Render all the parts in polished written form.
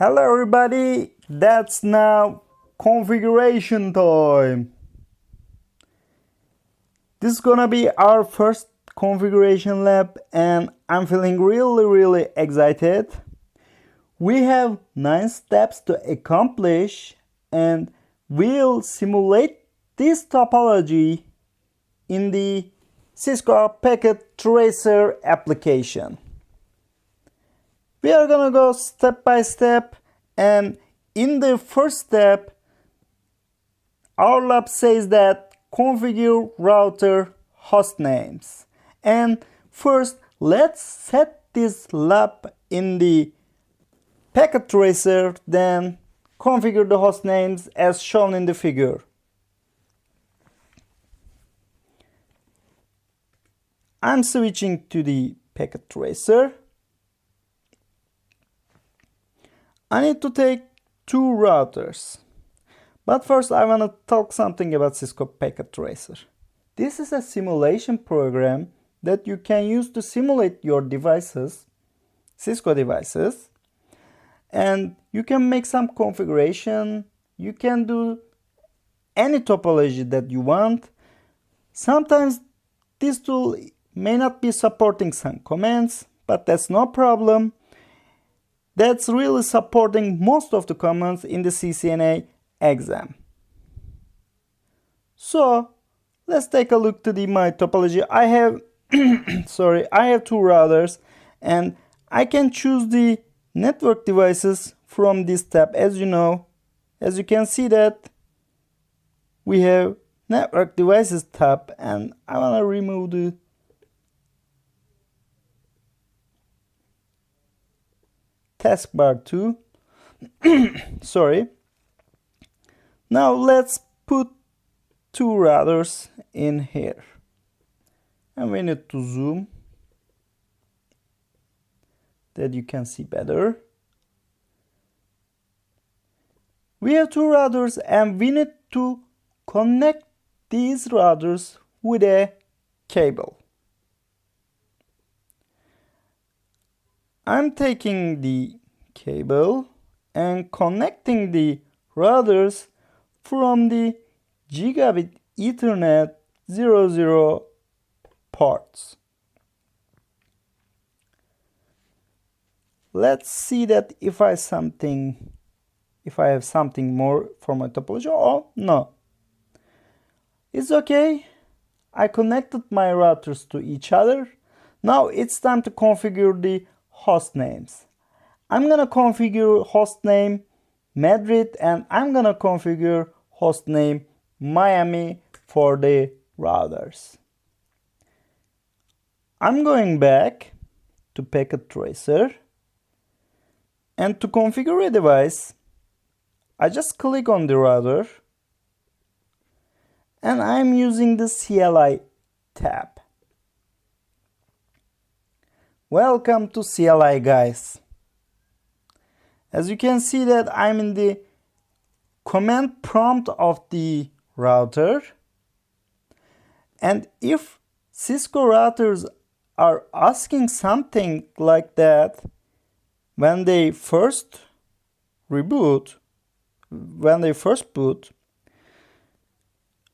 Hello everybody, that's now configuration time. This is gonna be our first configuration lab and I'm feeling really excited. We have 9 steps to accomplish and we'll simulate this topology in the Cisco Packet Tracer application. We are gonna go step by step, and in the first step our lab says that configure router host names. And first let's set this lab in the Packet Tracer, then configure the host names as shown in the figure. I'm switching to the Packet Tracer. I need to take 2 routers. But first I want to talk something about Cisco Packet Tracer. This is a simulation program that you can use to simulate your devices, Cisco devices. And you can make some configuration. You can do any topology that you want. Sometimes this tool may not be supporting some commands, but that's no problem. That's really supporting most of the commands in the CCNA exam. So let's take a look to my topology. I have I have 2 routers and I can choose the network devices from this tab. As you can see that we have network devices tab, and I want to remove the taskbar too. Now let's put 2 routers in here, and we need to zoom that you can see better. We have 2 routers and we need to connect these routers with a cable. I'm taking the cable and connecting the routers from the Gigabit Ethernet 00 ports. Let's see that if I have something more for my topology. Oh no, it's okay. I connected my routers to each other. Now it's time to configure the host names. I'm gonna configure host name Madrid and I'm gonna configure host name Miami for the routers. I'm going back to Packet Tracer, and to configure a device I just click on the router and I'm using the CLI tab. Welcome to CLI, guys. As you can see that I'm in the command prompt of the router, and if Cisco routers are asking something like that when they first boot,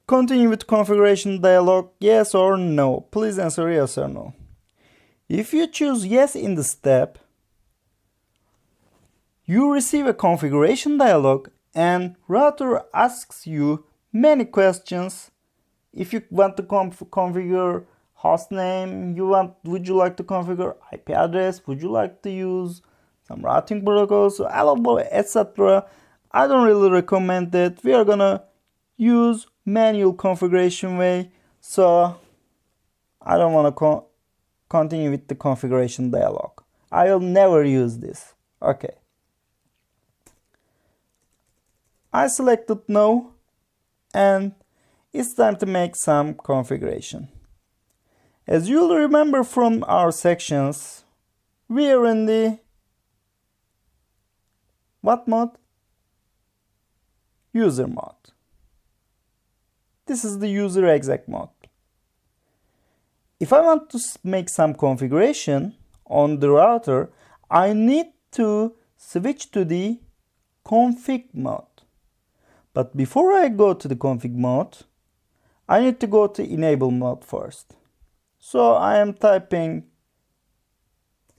continue with configuration dialog, yes or no. Please answer yes or no. If you choose yes in the step, you receive a configuration dialog and router asks you many questions. If you want to configure host name, would you like to configure IP address, would you like to use some routing protocols, etc. I don't really recommend that. We are gonna use manual configuration way, so I don't want to continue with the configuration dialog. I will never use this. Okay. I selected no, and it's time to make some configuration. As you'll remember from our sections, we are in the what mode? User mode. This is the user exec mode. If I want to make some configuration on the router, I need to switch to the config mode. But before I go to the config mode, I need to go to enable mode first. So I am typing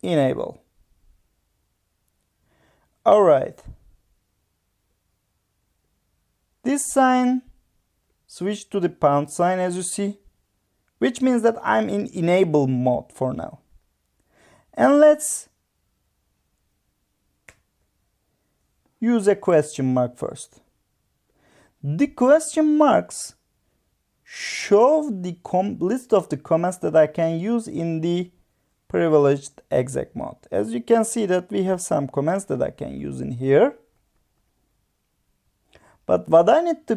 enable. Alright. This sign switched to the pound sign, as you see, which means that I'm in enable mode for now. And let's use a question mark first. The question marks show the list of the commands that I can use in the privileged exec mode. As you can see that we have some commands that I can use in here. But what I need to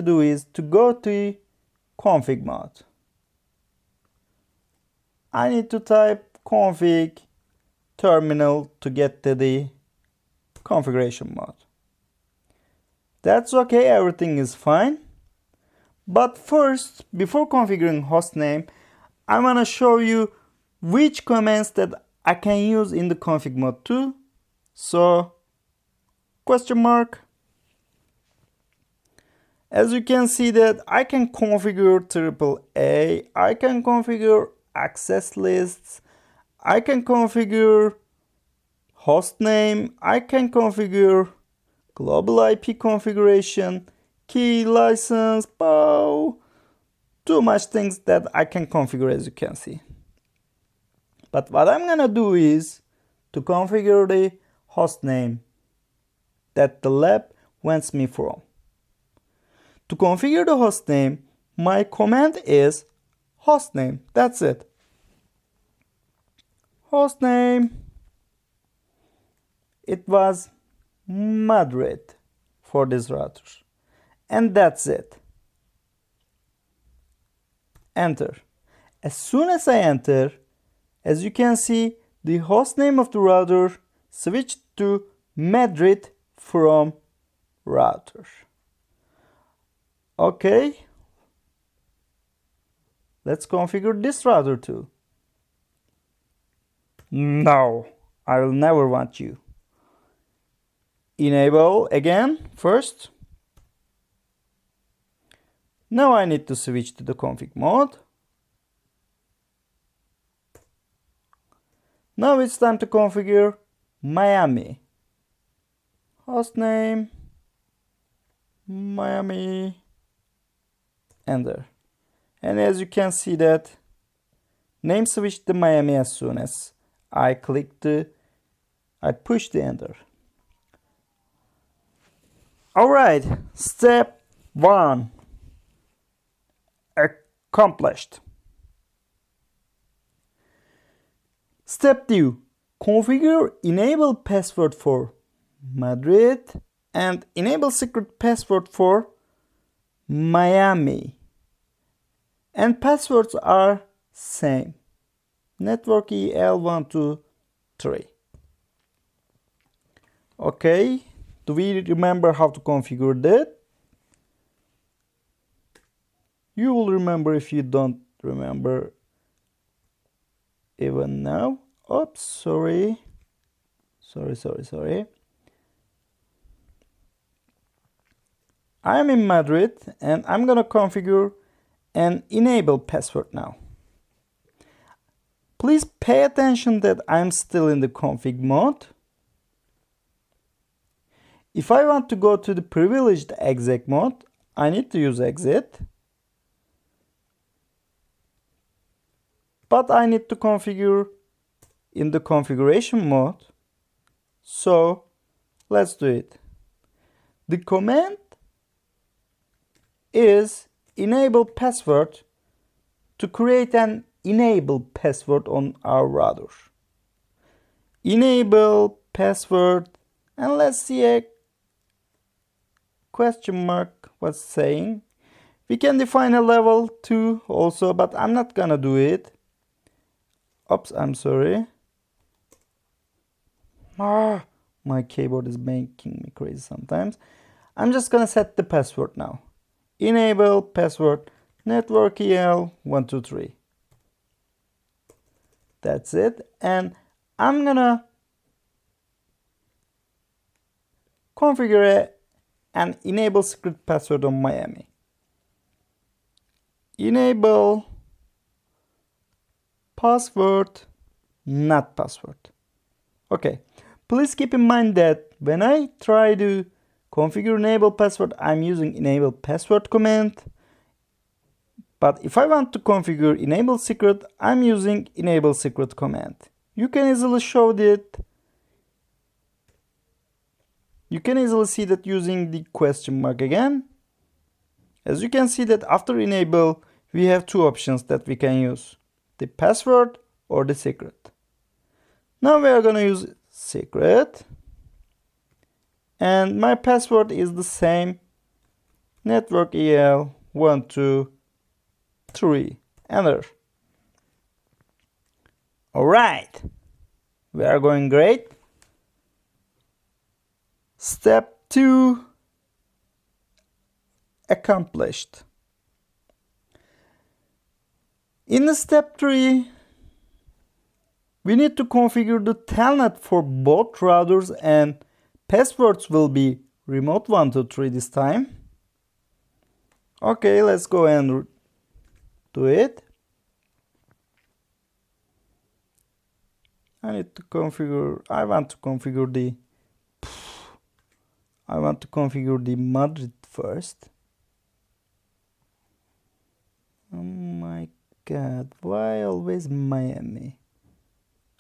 do is to go to config mode. I need to type config terminal to get to the configuration mode. That's okay, everything is fine. But first, before configuring hostname, I want to show you which commands that I can use in the config mode too. So, question mark. As you can see that I can configure AAA, I can configure access lists, I can configure hostname, I can configure global IP configuration, key license, too much things that I can configure, as you can see. But what I'm gonna do is to configure the hostname that the lab wants me from. To configure the hostname, my command is hostname. That's it. Hostname. It was Madrid for this router. And that's it. Enter. As soon as I enter, as you can see, the hostname of the router switched to Madrid from router. Okay. Let's configure this router too. No, I will never want you. Enable again first. Now I need to switch to the config mode. Now it's time to configure Miami. Hostname, Miami, enter. And as you can see that name switched to Miami as soon as I pushed the enter. Alright, step 1 accomplished. Step 2, configure enable password for Madrid and enable secret password for Miami. And passwords are same. Network EL123. Okay, do we remember how to configure that? You will remember if you don't remember even now. Oops, sorry. I'm in Madrid and I'm gonna configure an enable password now. Please pay attention that I'm still in the config mode. If I want to go to the privileged exec mode, I need to use exit. But I need to configure in the configuration mode. So let's do it. The command is enable password to create an enable password on our router. Enable password, and let's see a question mark what's saying. We can define a level 2 also, but I'm not gonna do it. Oops, I'm sorry. My keyboard is making me crazy sometimes. I'm just gonna set the password now. Enable password network EL123. That's it. And I'm gonna configure an enable secret password on Miami. Enable password, not password. Okay, please keep in mind that when I try to configure enable password, I'm using enable password command. But if I want to configure enable secret, I'm using enable secret command. You can easily show that. You can easily see that using the question mark again. As you can see that after enable, we have two options that we can use. The password or the secret. Now we are going to use secret. And my password is the same. Network EL 123. Enter. Alright. We are going great. Step 2 accomplished. In step 3, we need to configure the telnet for both routers, and passwords will be remote 123 this time. Okay, let's go and do it. I want to configure the Madrid first. Oh my god, why always Miami?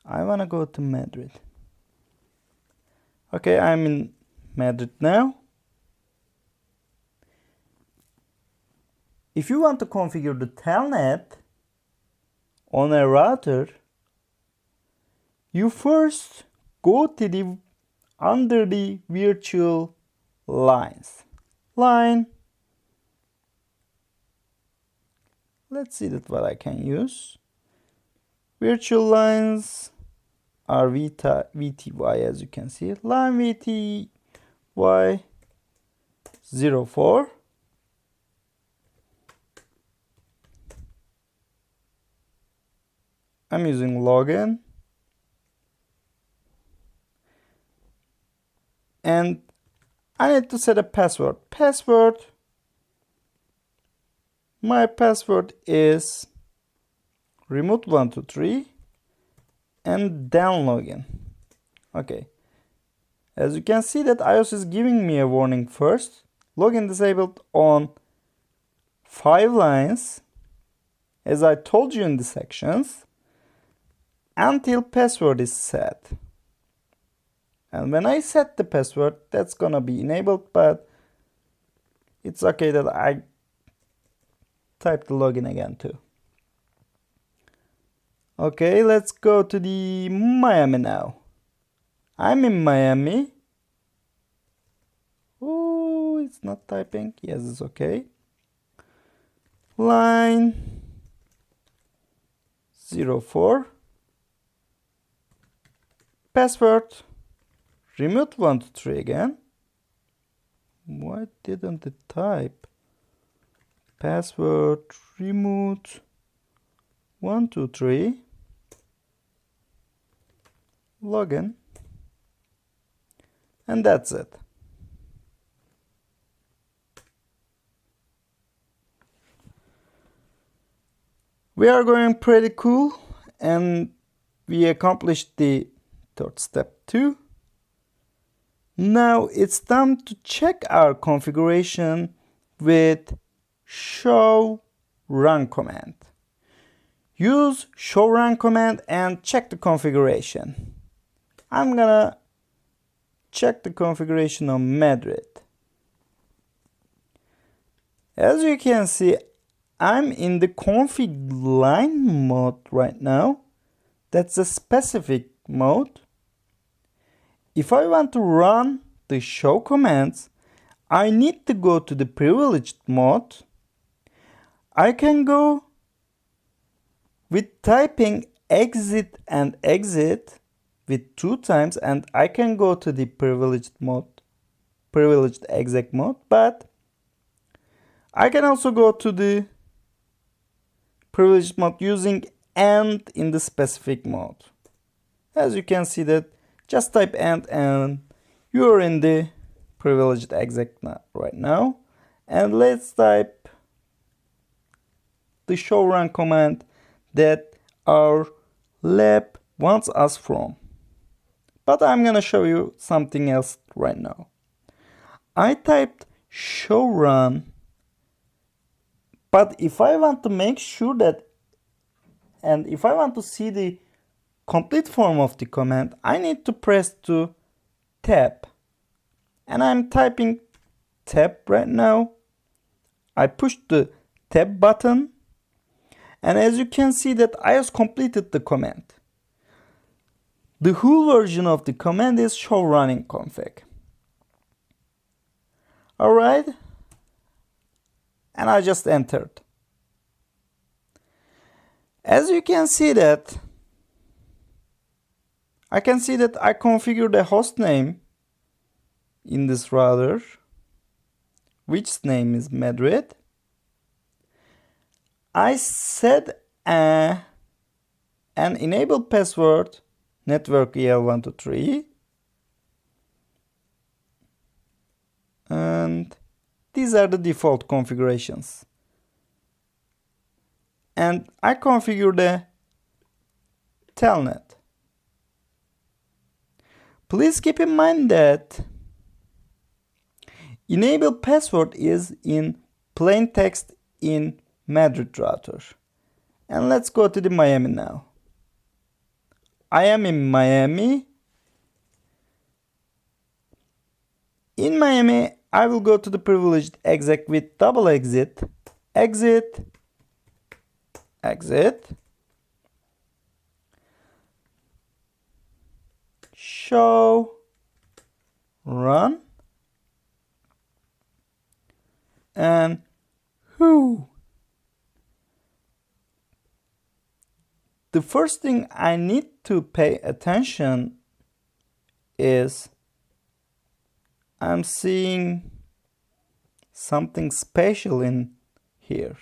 I wanna go to Madrid. Okay, I'm in Madrid now. If you want to configure the telnet on a router, you first go to under the virtual lines. Let's see what I can use. Virtual lines are VTY, as you can see. Line VTY 04. I'm using login. And I need to set a password. My password is remote123 and then login. Okay. As you can see that iOS is giving me a warning first. Login disabled on 5 lines, as I told you in the sections, until password is set. And when I set the password, that's gonna be enabled, but it's okay that I type the login again too. Okay, let's go to the Miami now. I'm in Miami. Oh, it's not typing. Yes, it's okay. Line 04. Password remote123 again. Why didn't it type? Password remote123. Login. And that's it. We are going pretty cool, and we accomplished the third step too. Now it's time to check our configuration with show run command. Use show run command and check the configuration. I'm gonna check the configuration on Madrid. As you can see, I'm in the config line mode right now. That's a specific mode. If I want to run the show commands, I need to go to the privileged mode. I can go with typing exit and exit with 2 times, and I can go to the privileged exec mode, but I can also go to the privileged mode using end in the specific mode. As you can see that just type end and you're in the privileged exec right now, and let's type the show run command that our lab wants us from. But I'm gonna show you something else right now. I typed show run, but if I want to make sure that, and if I want to see the complete form of the command, I need to press to tab. And I'm typing tab right now. I pushed the tab button, and as you can see that I have completed the command. The whole version of the command is show running config. Alright, and I just entered. As you can see that, I can see that I configured a host name in this router, which name is Madrid. I set an enable password network EL123, and these are the default configurations. And I configured a telnet. Please keep in mind that enable password is in plain text in Madrid router. And let's go to the Miami now. I am in Miami. In Miami, I will go to the privileged exec with double exit, exit, exit, show run, and who. The first thing I need to pay attention is I'm seeing something special in here.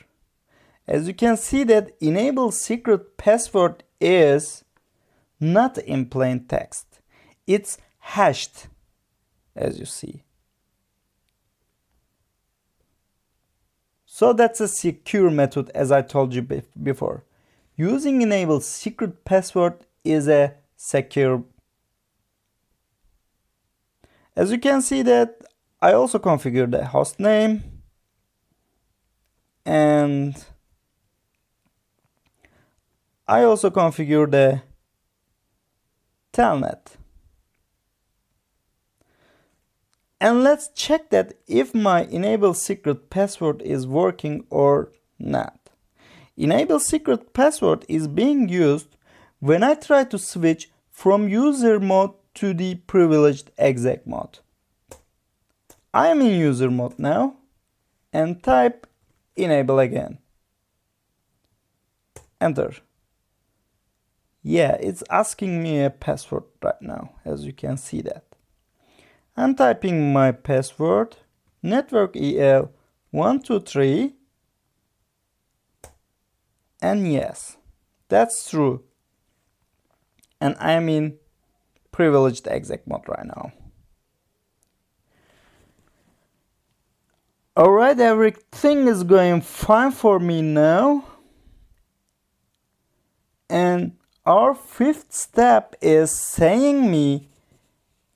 As you can see that enable secret password is not in plain text. It's hashed, as you see. So that's a secure method, as I told you before. Using enable secret password is a secure. As you can see that I also configured the host name and I also configured the telnet. And let's check that if my enable secret password is working or not. Enable secret password is being used when I try to switch from user mode to the privileged exec mode. I am in user mode now and type enable again. Enter. Yeah, it's asking me a password right now, as you can see that. I'm typing my password, network EL123, and yes, that's true. And I'm in privileged exec mode right now. Alright, everything is going fine for me now. And our fifth step is saying me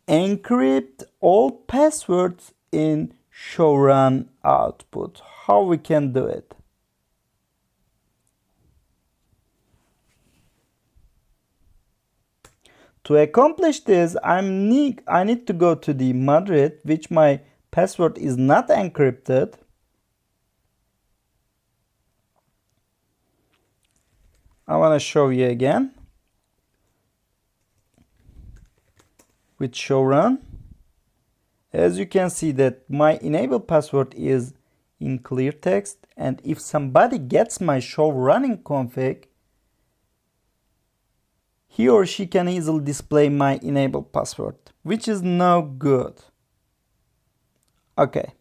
encrypt all passwords in show run output. How we can do it? To accomplish this, I need to go to the Madrid, which my password is not encrypted. I want to show you again with show run. As you can see that my enable password is in clear text, and if somebody gets my show running config, he or she can easily display my enable password, which is no good. Okay,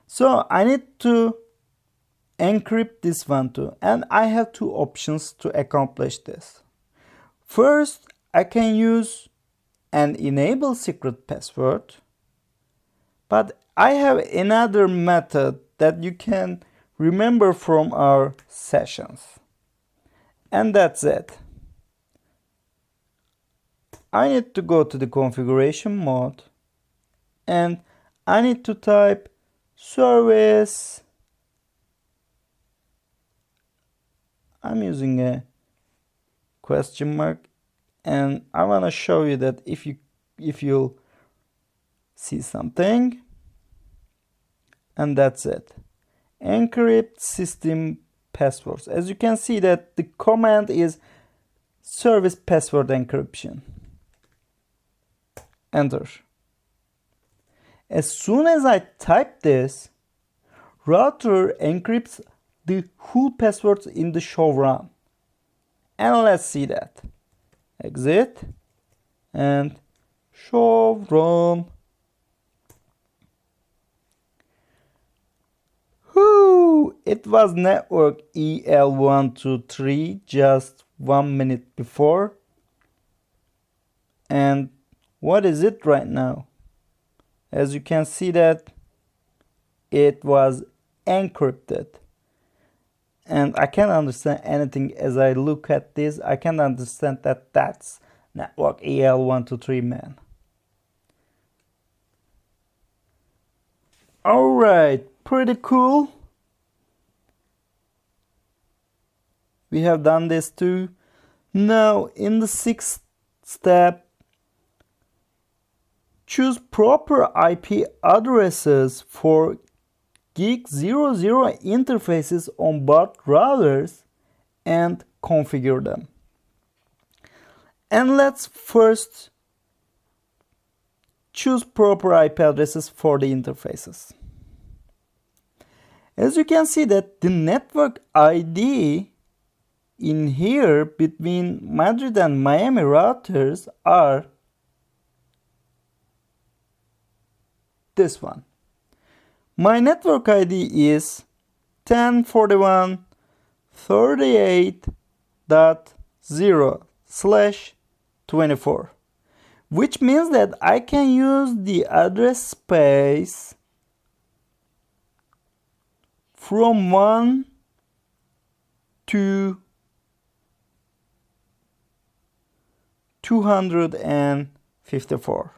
so I need to encrypt this one too, and I have two options to accomplish this. First, I can use an enable secret password, But I have another method that you can remember from our sessions. And that's it. I need to go to the configuration mode and I need to type service. I'm using a question mark and I want to show you that if you'll see something, and that's it. Encrypt system passwords. As you can see that the command is service password encryption. Enter. As soon as I type this, router encrypts the whole passwords in the show run. And let's see that. Exit and show run. Whoo! It was network EL123 just 1 minute before. And what is it right now? As you can see that it was encrypted. And I can't understand anything as I look at this. I can't understand that that's network EL123, man. Alright, pretty cool. We have done this too. Now in the 6th step, choose proper IP addresses for GIG00 interfaces on both routers and configure them. And let's first choose proper IP addresses for the interfaces. As you can see that the network ID in here between Madrid and Miami routers are this one. My network ID is 1041.38.0/24, which means that I can use the address space from 1 to 254.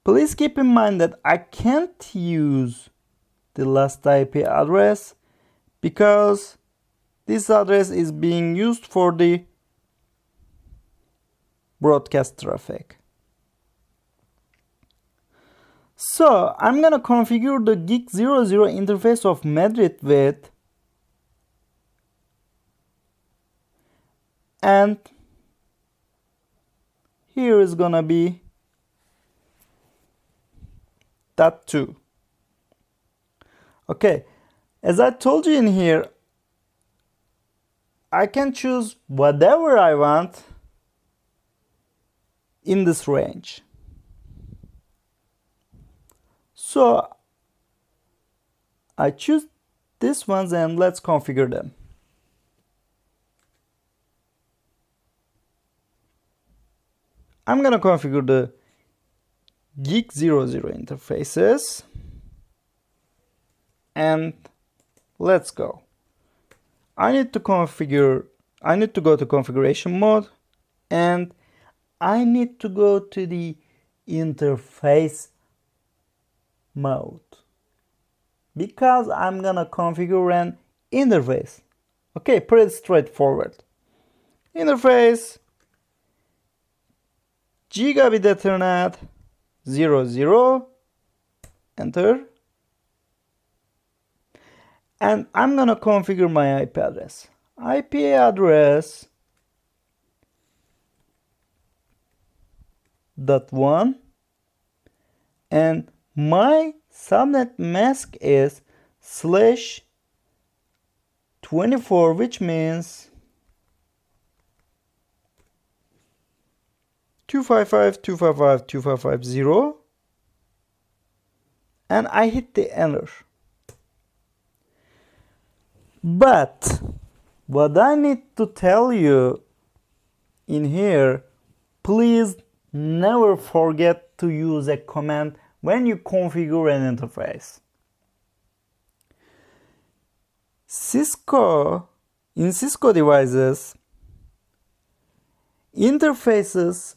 Please keep in mind that I can't use the last IP address because this address is being used for the broadcast traffic. So I'm gonna configure the GIG00 interface of Madrid with and here is gonna be that too. Okay, as I told you in here, I can choose whatever I want in this range. So I choose these ones and let's configure them. I'm gonna configure the GIG00 interfaces and let's go. I need to go to configuration mode and I need to go to the interface mode because I'm gonna configure an interface. Okay, pretty straightforward. Interface Gigabit Ethernet 00, enter, and I'm gonna configure my IP address. IP address .1 and my subnet mask is /24, which means 255.255.255.0, and I hit the enter. But what I need to tell you in here, please never forget to use a command when you configure an interface. In Cisco devices, interfaces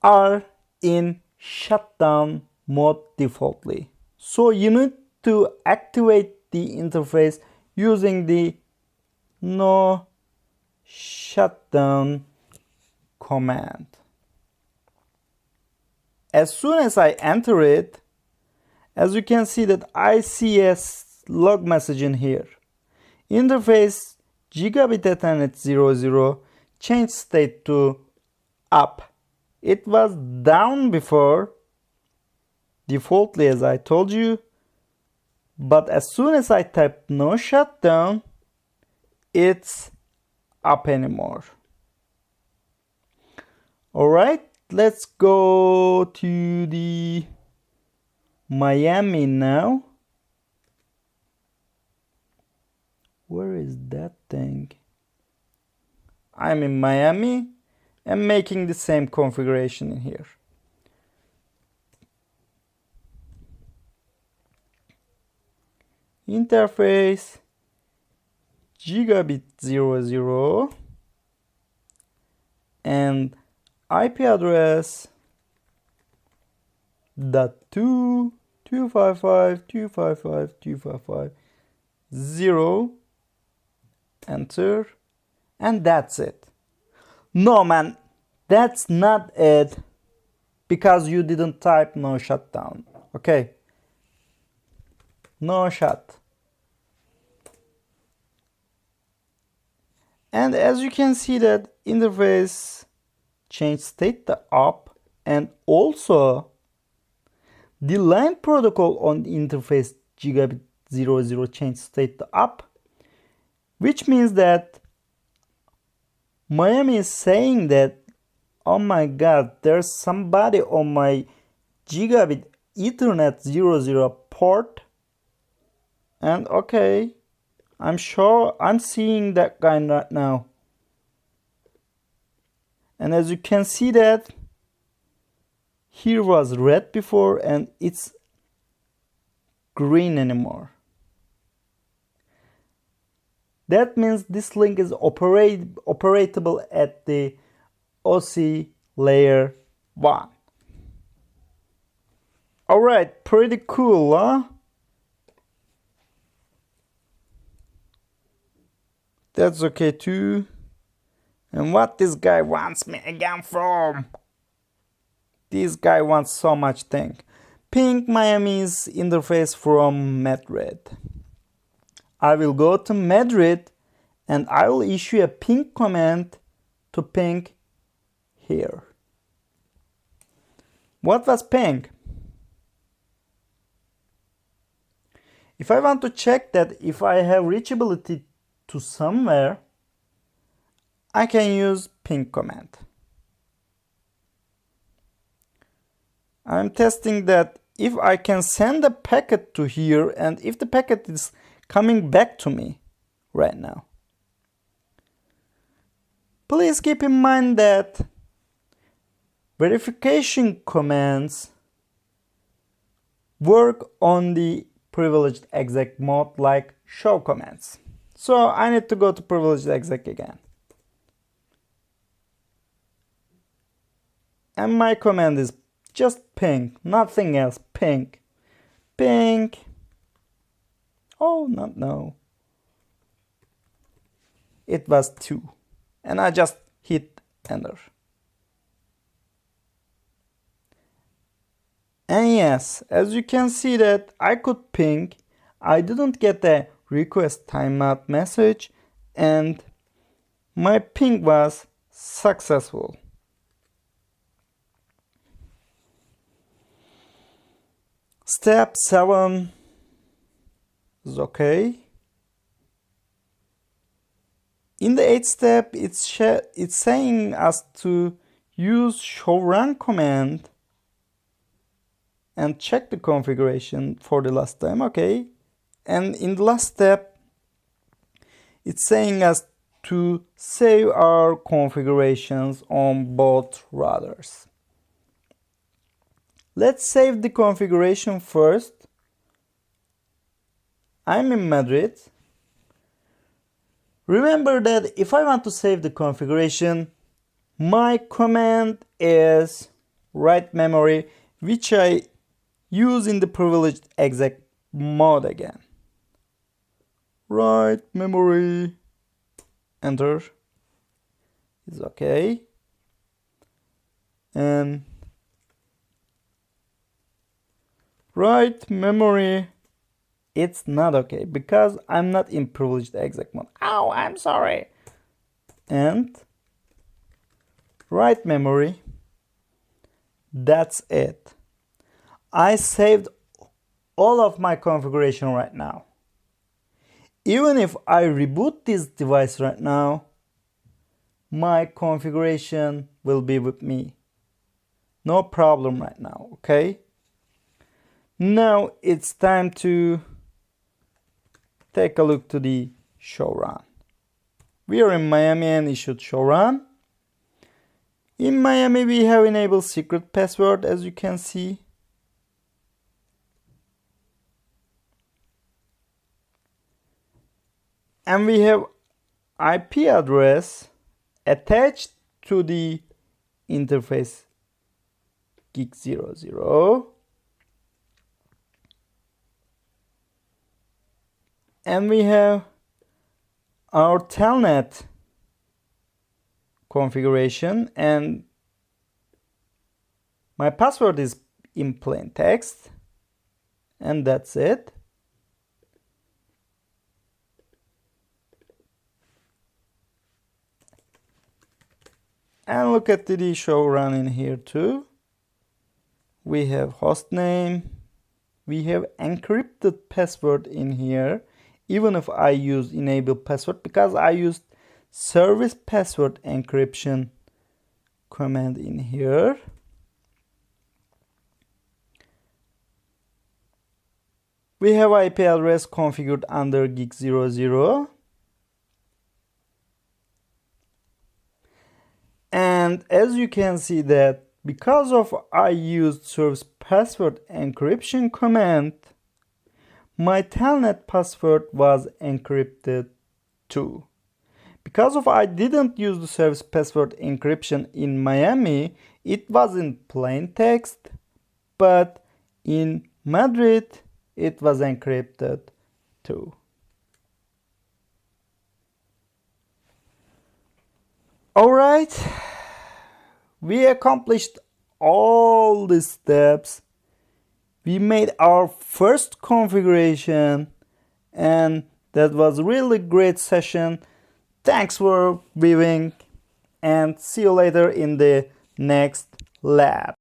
are in shutdown mode defaultly. So you need to activate the interface using the no shutdown command. As soon as I enter it, as you can see that I see a log message in here. Interface gigabit Ethernet 00 change state to up. It was down before, defaultly as I told you, but as soon as I type no shutdown, it's up anymore. Alright, let's go to the Miami now. Where is that thing? I'm in Miami and making the same configuration in here. Interface gigabit 00 and IP address .2.255.255.255.0. Enter, and that's it. No man, that's not it, because you didn't type no shutdown. Okay, no shut. And as you can see that interface change state to up, and also the line protocol on the interface gigabit 00 change state to up, which means that Miami is saying that, oh my god, there's somebody on my gigabit Ethernet 00 port, and okay, I'm sure I'm seeing that guy right now. And as you can see that here was red before and it's green anymore. That means this link is operatable at the OSI layer 1. Alright, pretty cool, huh? That's okay too. And what this guy wants me again from? This guy wants so much thing. Ping Miami's interface from Madrid. I will go to Madrid and I will issue a ping command to ping here. What was ping? If I want to check that if I have reachability to somewhere, I can use ping command. I'm testing that if I can send a packet to here and if the packet is coming back to me right now. Please keep in mind that verification commands work on the privileged exec mode like show commands. So I need to go to privileged exec again. And my command is just ping, nothing else, ping. Ping. Oh, no. It was 2. And I just hit enter. And yes, as you can see that I could ping. I didn't get a request timeout message and my ping was successful. Step 7 is okay. In the 8th step, it's saying us to use show run command and check the configuration for the last time, okay. And in the last step, it's saying us to save our configurations on both routers. Let's save the configuration first. I'm in Madrid. Remember that if I want to save the configuration, my command is write memory, which I use in the privileged exec mode again. Write memory, enter, is okay. And write memory, it's not okay because I'm not in privileged exec mode. Oh, I'm sorry. And write memory, that's it. I saved all of my configuration right now. Even if I reboot this device right now, my configuration will be with me. No problem right now, okay? Now it's time to take a look to the show run. We are in Miami and issued show run. In Miami, we have enabled secret password, as you can see. And we have IP address attached to the interface gig00. And we have our telnet configuration, and my password is in plain text, and that's it. And look at the show run in here too. We have host name. We have encrypted password in here, even if I use enable password, because I used service password encryption command in here. We have IP address configured under gig00. And as you can see that because of I used service password encryption command, my telnet password was encrypted too. Because of I didn't use the service password encryption in Miami, it was in plain text, but in Madrid, it was encrypted too. Alright, we accomplished all the steps. We made our first configuration, and that was a really great session. Thanks for viewing, and see you later in the next lab.